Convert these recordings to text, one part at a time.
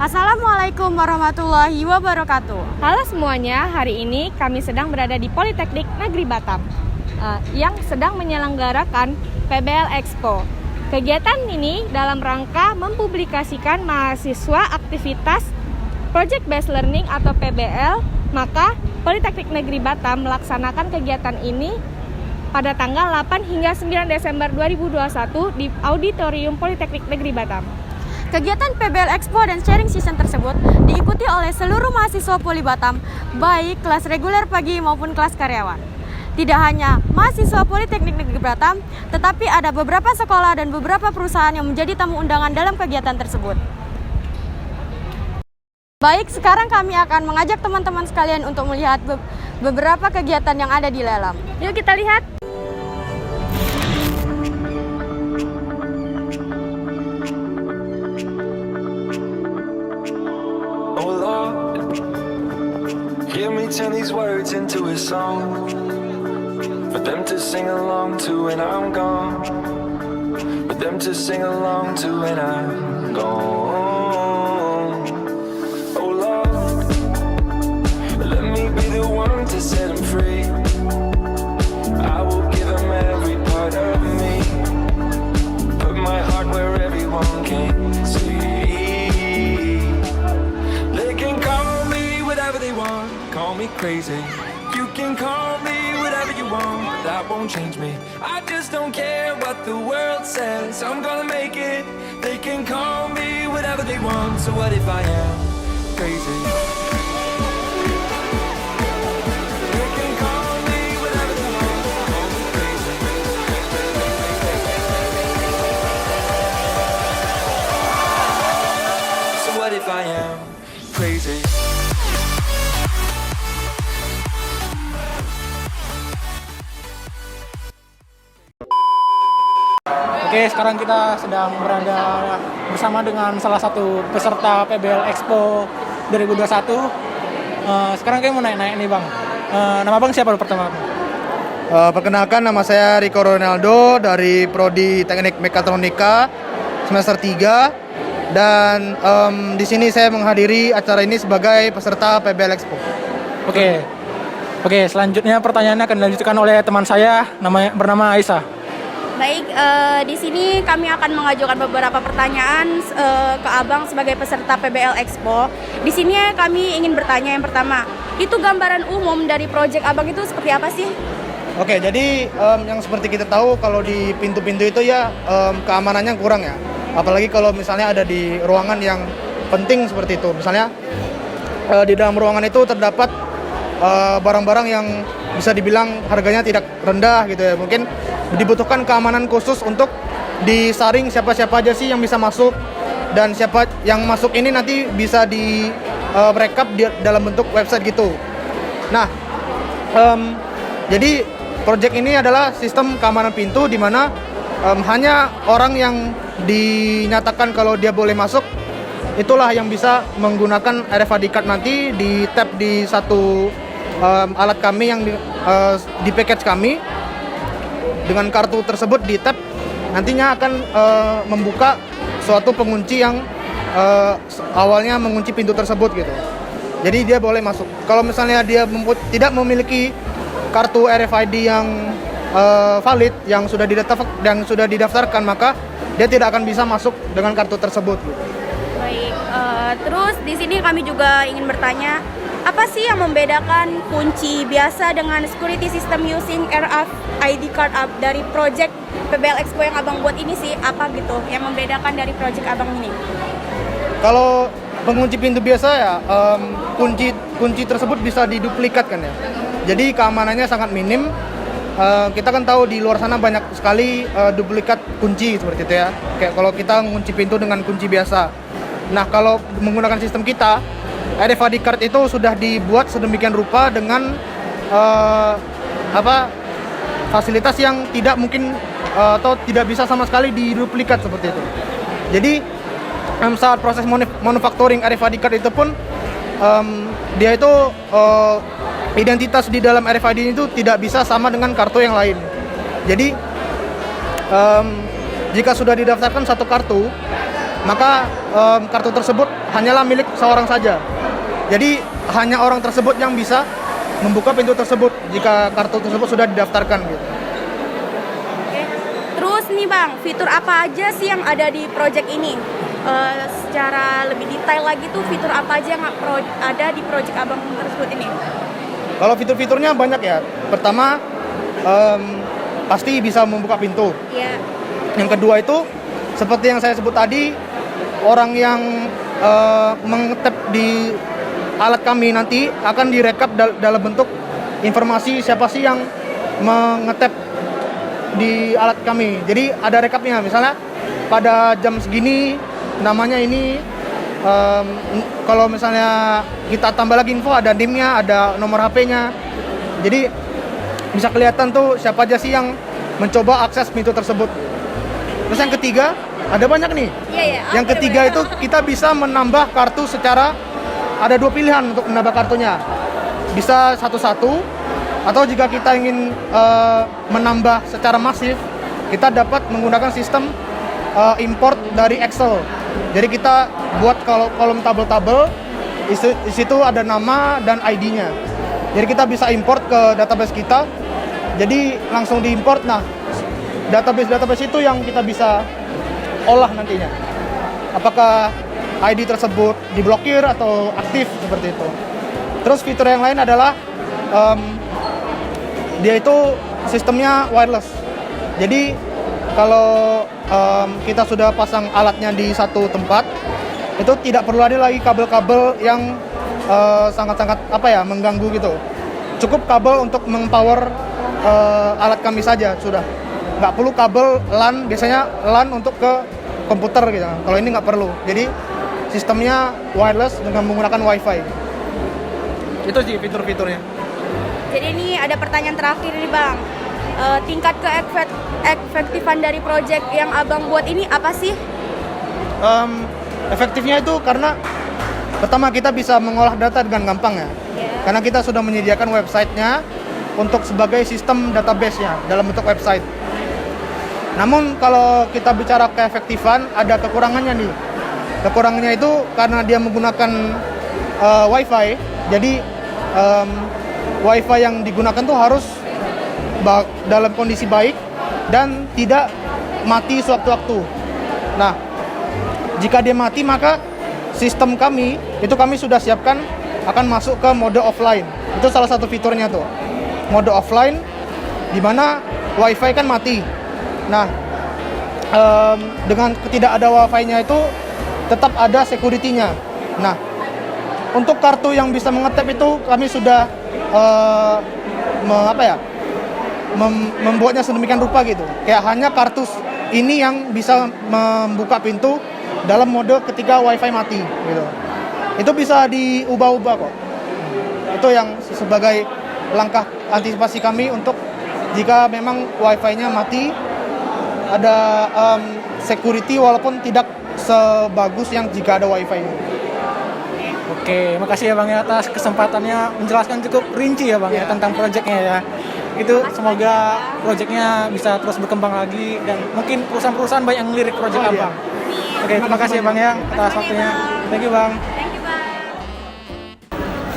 Assalamualaikum warahmatullahi wabarakatuh. Halo semuanya, hari ini kami sedang berada di Politeknik Negeri Batam yang sedang menyelenggarakan PBL Expo. Kegiatan ini dalam rangka mempublikasikan mahasiswa aktivitas Project Based Learning atau PBL, maka Politeknik Negeri Batam melaksanakan kegiatan ini pada tanggal 8 hingga 9 Desember 2021 di Auditorium Politeknik Negeri Batam. Kegiatan PBL Expo dan Sharing Session tersebut diikuti oleh seluruh mahasiswa Poli Batam, baik kelas reguler pagi maupun kelas karyawan. Tidak hanya mahasiswa Politeknik Negeri Batam, tetapi ada beberapa sekolah dan beberapa perusahaan yang menjadi tamu undangan dalam kegiatan tersebut. Baik, sekarang kami akan mengajak teman-teman sekalian untuk melihat beberapa kegiatan yang ada di dalam. Yuk kita lihat. Hear me turn these words into a song for them to sing along to when I'm gone, for them to sing along to when I'm gone. Oh Lord, let me be the one to set them free. I will give them every part of me, put my heart where everyone can see. They can call me whatever they want, call me crazy. You can call me whatever you want, that won't change me. I just don't care what the world says, I'm gonna make it. They can call me whatever they want, so what if I am crazy? They can call me whatever they want, call me crazy. So what if I am crazy? Oke, sekarang kita sedang berada bersama dengan salah satu peserta PBL Expo 2021. Sekarang kayak mau naik-naik nih Bang. Nama Bang siapa pertama? Perkenalkan, nama saya Rico Ronaldo dari Prodi Teknik Mekatronika semester 3 dan di sini saya menghadiri acara ini sebagai peserta PBL Expo. Oke, selanjutnya pertanyaannya akan dilanjutkan oleh teman saya bernama Aisyah. Baik, di sini kami akan mengajukan beberapa pertanyaan ke Abang sebagai peserta PBL Expo. Di sini kami ingin bertanya yang pertama, itu gambaran umum dari proyek Abang itu seperti apa sih? Oke, jadi yang seperti kita tahu kalau di pintu-pintu itu ya keamanannya kurang ya. Apalagi kalau misalnya ada di ruangan yang penting seperti itu. Misalnya di dalam ruangan itu terdapat barang-barang yang bisa dibilang harganya tidak rendah gitu ya. Mungkin dibutuhkan keamanan khusus untuk disaring siapa-siapa aja sih yang bisa masuk, dan siapa yang masuk ini nanti bisa di rekap dalam bentuk website gitu. Nah, jadi project ini adalah sistem keamanan pintu di mana hanya orang yang dinyatakan kalau dia boleh masuk itulah yang bisa menggunakan RFID card nanti di tap di satu alat kami yang di package kami. Dengan kartu tersebut di tap nantinya akan membuka suatu pengunci yang awalnya mengunci pintu tersebut gitu. Jadi dia boleh masuk. Kalau misalnya dia tidak memiliki kartu RFID yang valid yang sudah didaftarkan, maka dia tidak akan bisa masuk dengan kartu tersebut. Baik, terus di sini kami juga ingin bertanya, apa sih yang membedakan kunci biasa dengan security system using RFID card dari project PBL Expo yang Abang buat ini sih? Apa gitu yang membedakan dari project Abang ini? Kalau pengunci pintu biasa ya, kunci tersebut bisa diduplikat kan ya. Jadi keamanannya sangat minim. Kita kan tahu di luar sana banyak sekali duplikat kunci seperti itu ya. Kayak kalau kita mengunci pintu dengan kunci biasa. Nah, kalau menggunakan sistem kita, RFID card itu sudah dibuat sedemikian rupa dengan fasilitas yang tidak mungkin atau tidak bisa sama sekali diduplikat seperti itu. Jadi saat proses manufacturing RFID card itu pun dia itu identitas di dalam RFID itu tidak bisa sama dengan kartu yang lain. Jadi jika sudah didaftarkan satu kartu, maka kartu tersebut hanyalah milik seorang saja. Jadi hanya orang tersebut yang bisa membuka pintu tersebut jika kartu tersebut sudah didaftarkan gitu. Terus nih Bang, fitur apa aja sih yang ada di project ini? Secara lebih detail lagi tuh fitur apa aja yang ada di project Abang tersebut ini? Kalau fitur-fiturnya banyak ya. Pertama, pasti bisa membuka pintu. Iya. Yang kedua itu, seperti yang saya sebut tadi, orang yang mengetap di alat kami nanti akan direkap dalam bentuk informasi siapa sih yang mengetap di alat kami. Jadi ada rekapnya, misalnya pada jam segini namanya ini, kalau misalnya kita tambah lagi info ada NIM-nya, ada nomor HP-nya. Jadi bisa kelihatan tuh siapa aja sih yang mencoba akses pintu tersebut. Terus yang ketiga, ada banyak nih. Iya. Yang ketiga itu kita bisa menambah kartu secara, ada 2 pilihan untuk menambah kartunya. Bisa satu-satu, atau jika kita ingin menambah secara masif, kita dapat menggunakan sistem import dari Excel. Jadi kita buat kolom tabel-tabel, di situ ada nama dan ID-nya. Jadi kita bisa import ke database kita. Jadi langsung diimport. Nah, database itu yang kita bisa olah nantinya. Apakah ID tersebut diblokir atau aktif seperti itu. Terus fitur yang lain adalah dia itu sistemnya wireless. Jadi kalau kita sudah pasang alatnya di satu tempat, itu tidak perlu ada lagi kabel-kabel yang sangat-sangat mengganggu gitu. Cukup kabel untuk mempower alat kami saja sudah. Nggak perlu kabel LAN, biasanya LAN untuk ke komputer gitu. Kalau ini nggak perlu. Jadi sistemnya wireless dengan menggunakan WiFi. Itu sih fitur-fiturnya. Jadi ini ada pertanyaan terakhir nih Bang. Tingkat keefektifan dari project yang Abang buat ini apa sih? Efektifnya itu karena pertama kita bisa mengolah data dengan gampang ya. Karena kita sudah menyediakan websitenya untuk sebagai sistem database-nya dalam bentuk website. Namun kalau kita bicara keefektifan, ada kekurangannya nih. Kekurangannya itu karena dia menggunakan WiFi. Jadi WiFi yang digunakan tuh harus dalam kondisi baik dan tidak mati sewaktu-waktu. Nah, jika dia mati maka sistem kami sudah siapkan akan masuk ke mode offline. Itu salah satu fiturnya tuh. Mode offline di mana WiFi kan mati. Nah, dengan tidak ada WiFi-nya itu tetap ada security-nya. Nah, untuk kartu yang bisa mengetap itu kami sudah membuatnya sedemikian rupa gitu. Kayak hanya kartu ini yang bisa membuka pintu dalam mode ketika WiFi mati gitu. Itu bisa diubah-ubah kok. Itu yang sebagai langkah antisipasi kami untuk jika memang WiFi-nya mati, ada security walaupun tidak sebagus yang jika ada WiFi. Oke, makasih ya Bang ya atas kesempatannya menjelaskan cukup rinci ya Bang ya tentang proyeknya ya. Itu semoga proyeknya bisa terus berkembang lagi dan mungkin perusahaan-perusahaan banyak yang ngelirik proyek Abang. Oke, terima kasih ya Bang ya atas waktunya. Thank you Bang.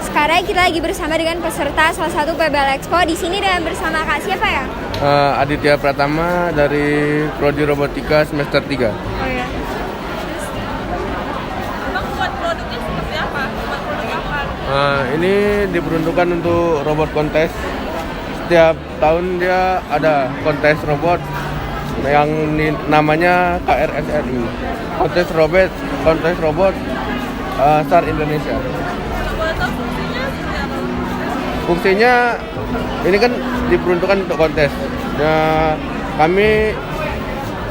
Sekarang kita lagi bersama dengan peserta salah satu PBL Expo. Di sini dengan bersama Kak siapa ya? Aditya Pratama dari Prodi Robotika semester 3. Oh ya. Abang buat produknya seperti apa? Buat produk apa? Ini diperuntukkan untuk robot kontes. Setiap tahun dia ada kontes robot yang namanya KRSRI, kontes robot STAR Indonesia. Fungsinya ini kan diperuntukkan untuk kontes. Nah, kami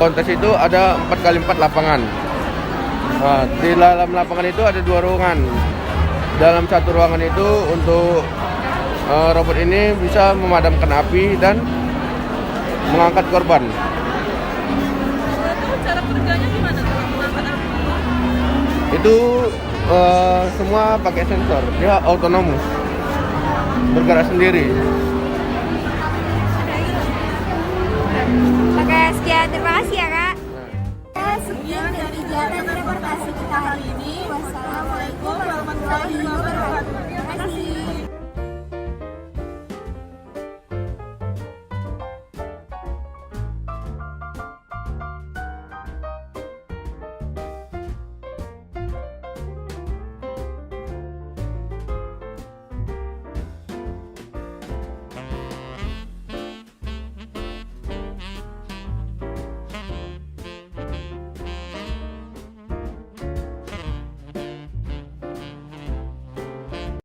kontes itu ada 4x4 lapangan. Nah, di dalam lapangan itu ada 2 ruangan. Dalam satu ruangan itu untuk robot ini bisa memadamkan api dan mengangkat korban. Cara kerjanya gimana? Itu semua pakai sensor, dia otonom, bergerak sendiri. Oke, sekian. Terima kasih ya Kak. Sekian dari kegiatan reportase kita hari ini. Wassalamualaikum warahmatullahi wabarakatuh.